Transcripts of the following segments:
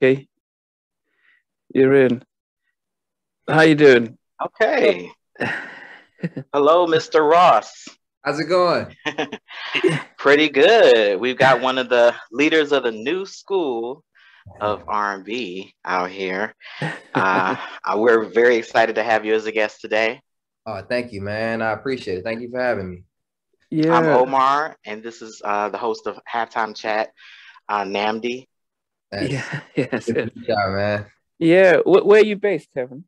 Okay, you're in. How you doing? Okay. Hello, Mr. Ross. How's it going? Pretty good. We've got one of the leaders of the new school of R&B out here. We're very excited to have you as a guest today. Oh, thank you, man. I appreciate it. Thank you for having me. I'm Yeah, Omar, and this is the host of Halftime Chat, Namdi. That's yeah, yes, good yes. to meet y'all, man. Yeah. Where are you based, Kevin?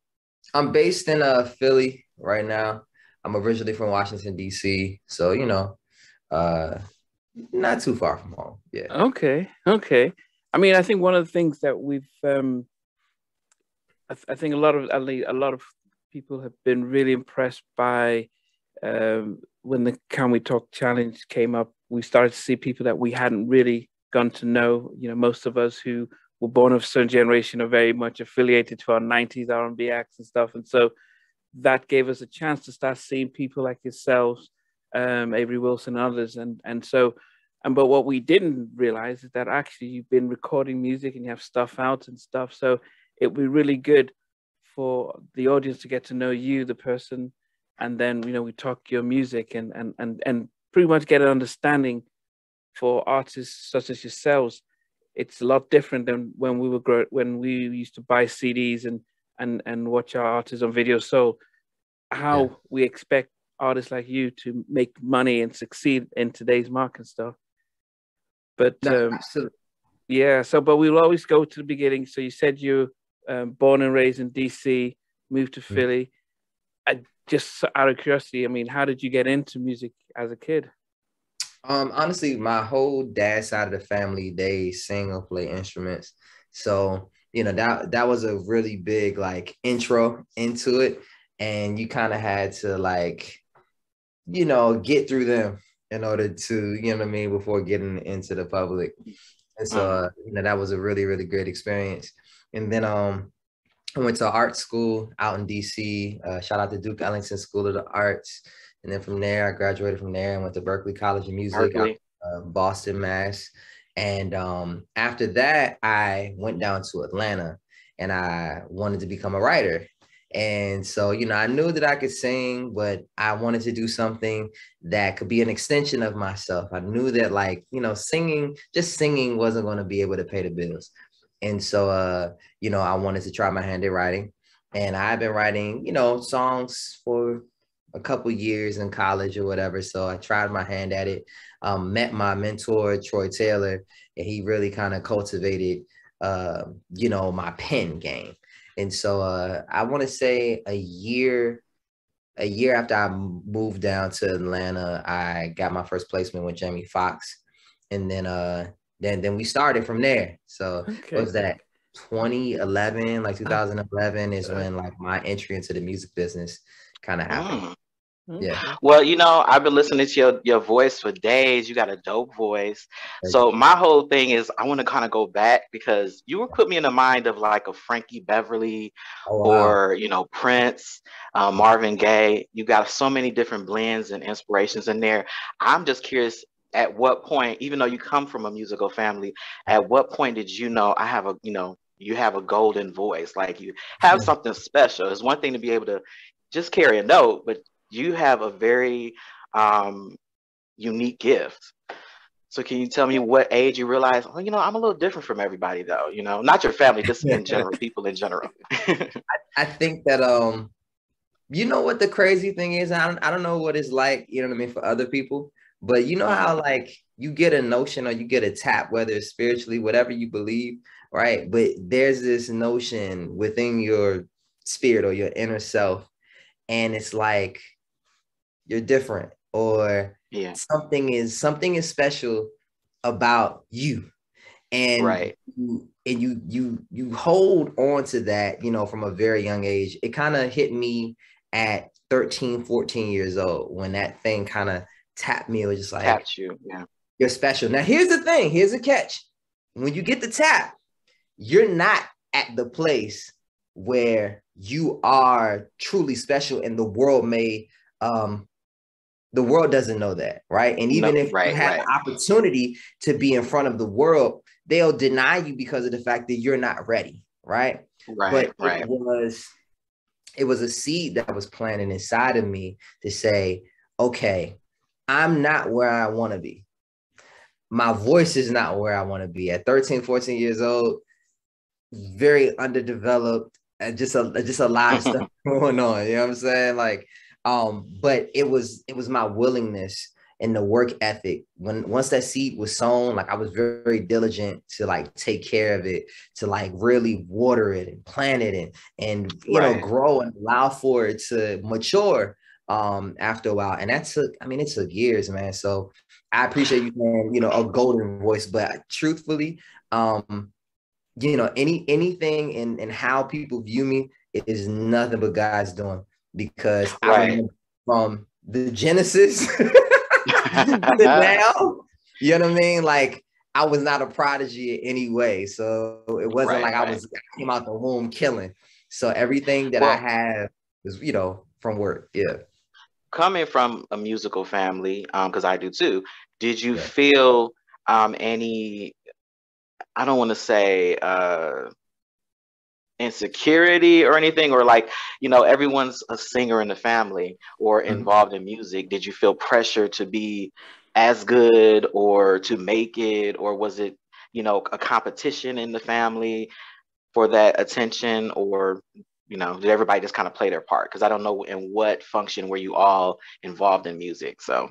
I'm based in Philly right now. I'm originally from Washington, D.C., so uh not too far from home. Yeah. Okay, okay. I mean, I think one of the things that we've, I think a lot of people have been really impressed by when the Can We Talk challenge came up. We started to see people that we hadn't really gotten to know. You know, most of us who were born of a certain generation are very much affiliated to our '90s R&B acts and stuff, and so that gave us a chance to start seeing people like yourselves, Avery Wilson, and others, and so. And but what we didn't realize is that actually you've been recording music and you have stuff out and stuff. So it'd be really good for the audience to get to know you, the person, and then we talk your music and pretty much get an understanding for artists such as yourselves. It's a lot different than when when we used to buy CDs and watch our artists on video. So Yeah. how we expect artists like you to make money and succeed in today's market and stuff. But No, absolutely. yeah, so but we'll always go to the beginning. So you said you born and raised in DC, moved to Philly. Just out of curiosity, I mean, how did you get into music as a kid? Honestly, my whole dad side of the family, they sing or play instruments. So, that was a really big like intro into it. And you kind of had to like, get through them in order to, you know what I mean, before getting into the public. And so, Mm, that was a really, really great experience. And then I went to art school out in DC. Shout out to Duke Ellington School of the Arts. And then from there, I graduated from there and went to Berklee College of Music out Berkeley. Boston, Mass. And after that, I went down to Atlanta and I wanted to become a writer. And so, I knew that I could sing, but I wanted to do something that could be an extension of myself. I knew that, like, singing, just singing wasn't going to be able to pay the bills. And so, I wanted to try my hand at writing. And I've been writing, songs for a couple years in college or whatever. So I tried my hand at it. Met my mentor, Troy Taylor, and he really kind of cultivated, my pen game. And so I want to say a year after I moved down to Atlanta, I got my first placement with Jamie Foxx. And then we started from there. So what Okay. was that 2011, like Uh, 2011 is uh, when like my entry into the music business kind of happened. mm. Yeah. okay. Well, I've been listening to your voice for days. You got a dope voice. Thank you. So my whole thing is I want to kind of go back because you would put me in the mind of like a Frankie Beverly Oh, wow. or Prince, Marvin Gaye. You got so many different blends and inspirations in there. I'm just curious, at what point, even though you come from a musical family, at what point did you know I have a you have a golden voice, like you have something special? It's one thing to be able to just carry a note, but you have a very um, unique gift. So can you tell me what age you realize, oh, I'm a little different from everybody though, not your family, just in general, people in general. I think that you know what the crazy thing is? I don't know what it's like, you know what I mean, for other people, but you know Mm, how like you get a notion or you get a tap, whether it's spiritually, whatever you believe, right? But there's this notion within your spirit or your inner self, and it's like you're different or yeah, something is special about you. And right. you hold on to that, from a very young age. It kind of hit me at 13, 14 years old when that thing kind of tapped me. It was just like, Tapped you. Yeah. you're special. Now here's the thing, here's a catch. When you get the tap, you're not at the place where you are truly special, and um the world doesn't know that, right? And even No, if you right, had right. the opportunity to be in front of the world, they'll deny you because of the fact that you're not ready, right? Right, But right. it was a seed that was planted inside of me to say, okay, I'm not where I want to be. My voice is not where I want to be. At 13, 14 years old, very underdeveloped, and just a lot of stuff going on. You know what I'm saying? Like, but it was my willingness and the work ethic. Once that seed was sown, like I was very, very diligent to like take care of it, to like really water it and plant it and you know, grow and allow for it to mature after a while. And that took, I mean, it took years, man. So I appreciate you saying, you know, a golden voice, but truthfully, you know, anything in how people view me is nothing but God's doing, because I remember from the Genesis to now, you know what I mean? Like, I was not a prodigy in any way. So it wasn't like I came out the womb killing. So everything that I have is, you know, from work. Yeah. Coming from a musical family, because I do too, did you feel any, I don't want to say insecurity or anything, or like, you know, everyone's a singer in the family or involved in music. Did you feel pressure to be as good or to make it, or was it, you know, a competition in the family for that attention, or, you know, did everybody just kind of play their part? Because I don't know in what function were you all involved in music, so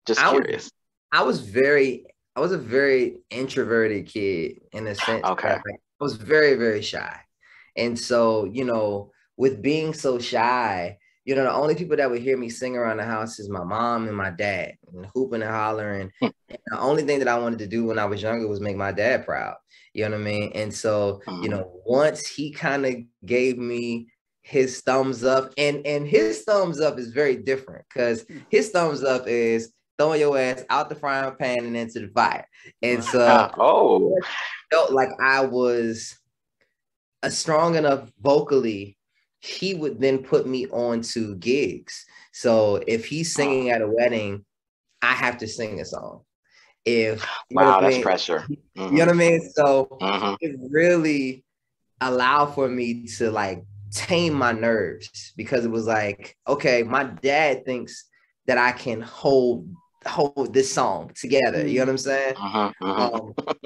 just curious. I was a very introverted kid in a sense. Okay. That, like, I was very, very shy. And so, you know, with being so shy, you know, the only people that would hear me sing around the house is my mom and my dad, and hooping and hollering. And the only thing that I wanted to do when I was younger was make my dad proud. You know what I mean? And so, you know, once he kind of gave me his thumbs up, and his thumbs up is very different, because his thumbs up is throwing your ass out the frying pan and into the fire. And so felt like I was a strong enough vocally, he would then put me on to gigs. So if he's singing at a wedding, I have to sing a song. If that's pressure. You know what I mean? So it really allowed for me to like tame my nerves, because it was like, okay, my dad thinks that I can hold this song together. You know what I'm saying? I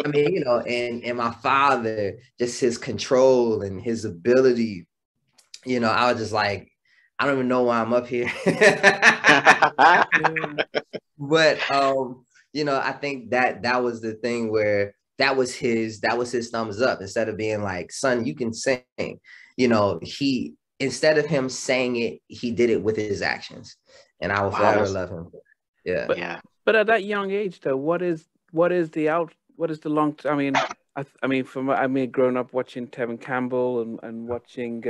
mean, you know, and my father, just his control and his ability, you know, I was just like, I don't even know why I'm up here. But you know, I think that was the thing where that was his thumbs up. Instead of being like, son, you can sing, you know, instead of him saying it, he did it with his actions. And I will forever love him. Yeah. But at that young age, though, what is the long? I mean, growing up watching Tevin Campbell and watching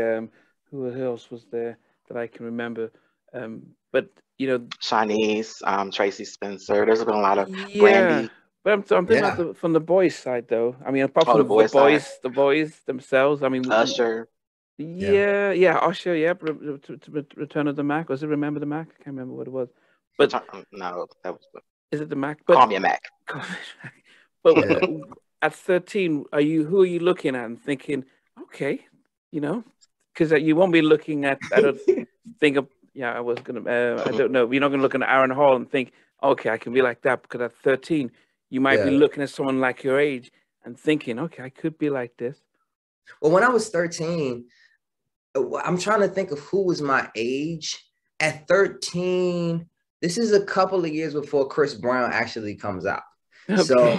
who else was there that I can remember, but you know, Shanice, Tracy Spencer. There's been a lot of Brandy. But I'm thinking about from the boys' side, though. I mean, apart from the boys themselves. I mean, Usher. Usher. Yeah, Return of the Mac. Was it Remember the Mac? I can't remember what it was. But no, that was. Is it the Mac? Call Me a Mac. But at 13, who are you looking at and thinking, okay, you know, because you won't be looking at. I don't think of. Yeah, I was gonna. I don't know. You're not gonna look at Aaron Hall and think, okay, I can be like that, because at 13, you might be looking at someone like your age and thinking, okay, I could be like this. Well, when I was 13, I'm trying to think of who was my age at 13. This is a couple of years before Chris Brown actually comes out. Okay. So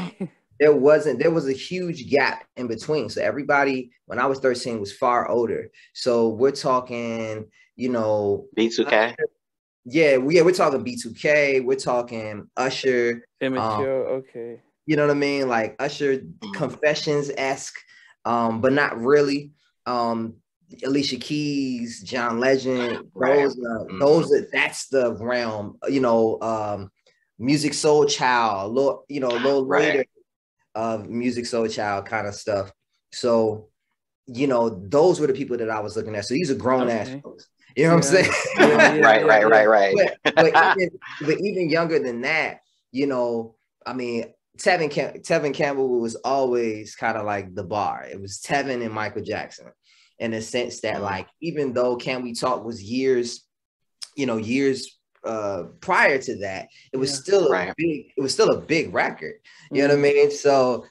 there was a huge gap in between. So everybody, when I was 13, was far older. So we're talking, you know, B2K. We're talking B2K. We're talking Usher. Immature, okay. You know what I mean? Like Usher, Confessions-esque, but not really. Alicia Keys, John Legend, that's the realm, you know, Music Soul Child, little later of Music Soul Child kind of stuff. So, you know, those were the people that I was looking at. So these are grown ass folks. You know what I'm saying? Right. But even younger than that, you know, I mean, Tevin Campbell was always kind of like the bar. It was Tevin and Michael Jackson, in the sense that like, even though Can We Talk was years prior to that, it was still a big record. You know what I mean? So,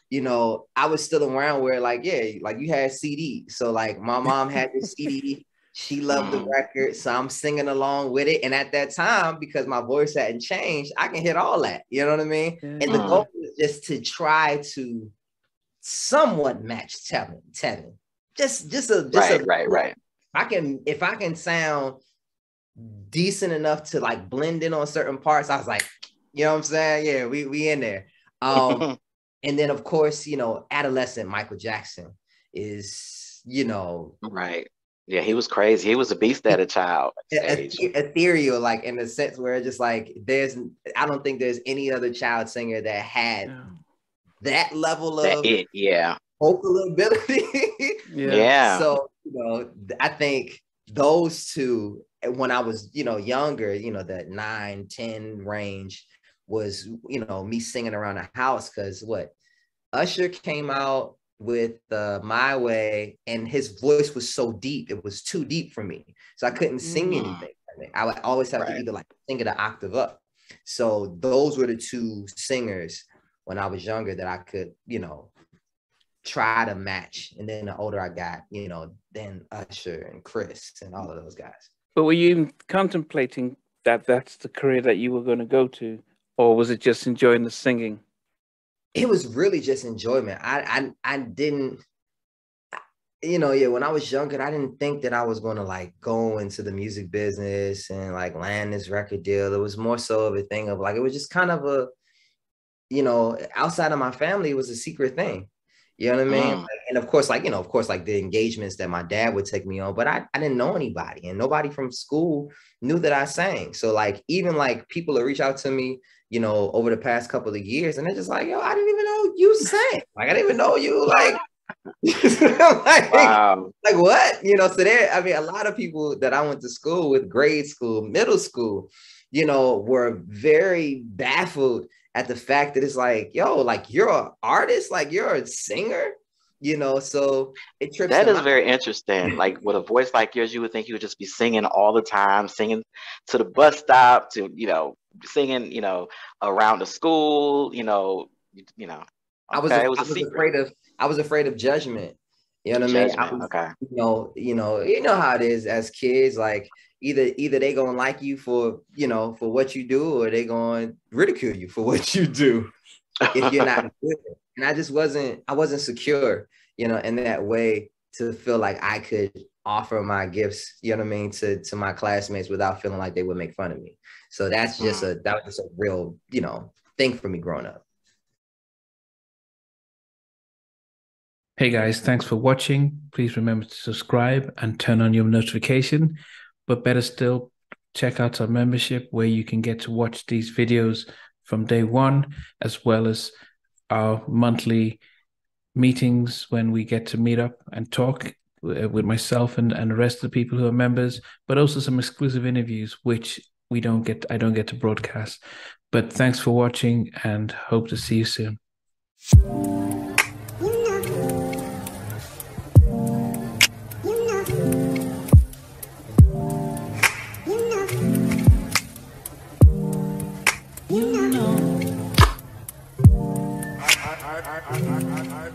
I was still around where like, like you had CD. So like my mom had the CD. She loved the record. So I'm singing along with it. And at that time, because my voice hadn't changed, I can hit all that. You know what I mean? And the goal was just to try to somewhat match Tevin. Right. If I can sound decent enough to like blend in on certain parts, I was like, you know what I'm saying? Yeah, we in there. And then of course, adolescent Michael Jackson is, right. Yeah, he was crazy. He was a beast at a child age. Ethereal, like in the sense where it's just like I don't think there's any other child singer that had that level of vocal ability. So, I think those two, when I was, younger, that 9, 10 range was, me singing around the house. Because Usher came out with My Way, and his voice was so deep, it was too deep for me. So I couldn't sing anything. I would always have to either like sing it an octave up. So those were the two singers when I was younger that I could, try to match. And then the older I got, then Usher and Chris and all of those guys. But were you even contemplating that that's the career that you were going to go to, or was it just enjoying the singing? It was really just enjoyment. I didn't, when I was younger, I didn't think that I was going to like go into the music business and like land this record deal. It was more so of a thing of like, it was just kind of a, outside of my family, it was a secret thing. You know what I mean? Like, and of course, like the engagements that my dad would take me on, but I didn't know anybody, and nobody from school knew that I sang. So like, even like people will reach out to me, over the past couple of years, and they're just like, yo, I didn't even know you sang. Like, I didn't even know you like, wow. Like what? So there, I mean, a lot of people that I went to school with, grade school, middle school, were very baffled at the fact that it's like, yo, like you're an artist, like you're a singer, so it trips. That is very interesting. Like with a voice like yours, you would think you would just be singing all the time, singing to the bus stop, to, singing, around the school, Okay. I was afraid of judgment. You know what I mean? Okay. You know how it is as kids, like either they gonna like you for what you do, or they gonna ridicule you for what you do if you're not good. And I wasn't secure, in that way, to feel like I could offer my gifts, you know what I mean, to my classmates without feeling like they would make fun of me. So that was just a real, thing for me growing up. Hey guys, thanks for watching. Please remember to subscribe and turn on your notification. But better still, check out our membership where you can get to watch these videos from day one, as well as our monthly meetings when we get to meet up and talk with myself and the rest of the people who are members, but also some exclusive interviews, which I don't get to broadcast. But thanks for watching, and hope to see you soon. I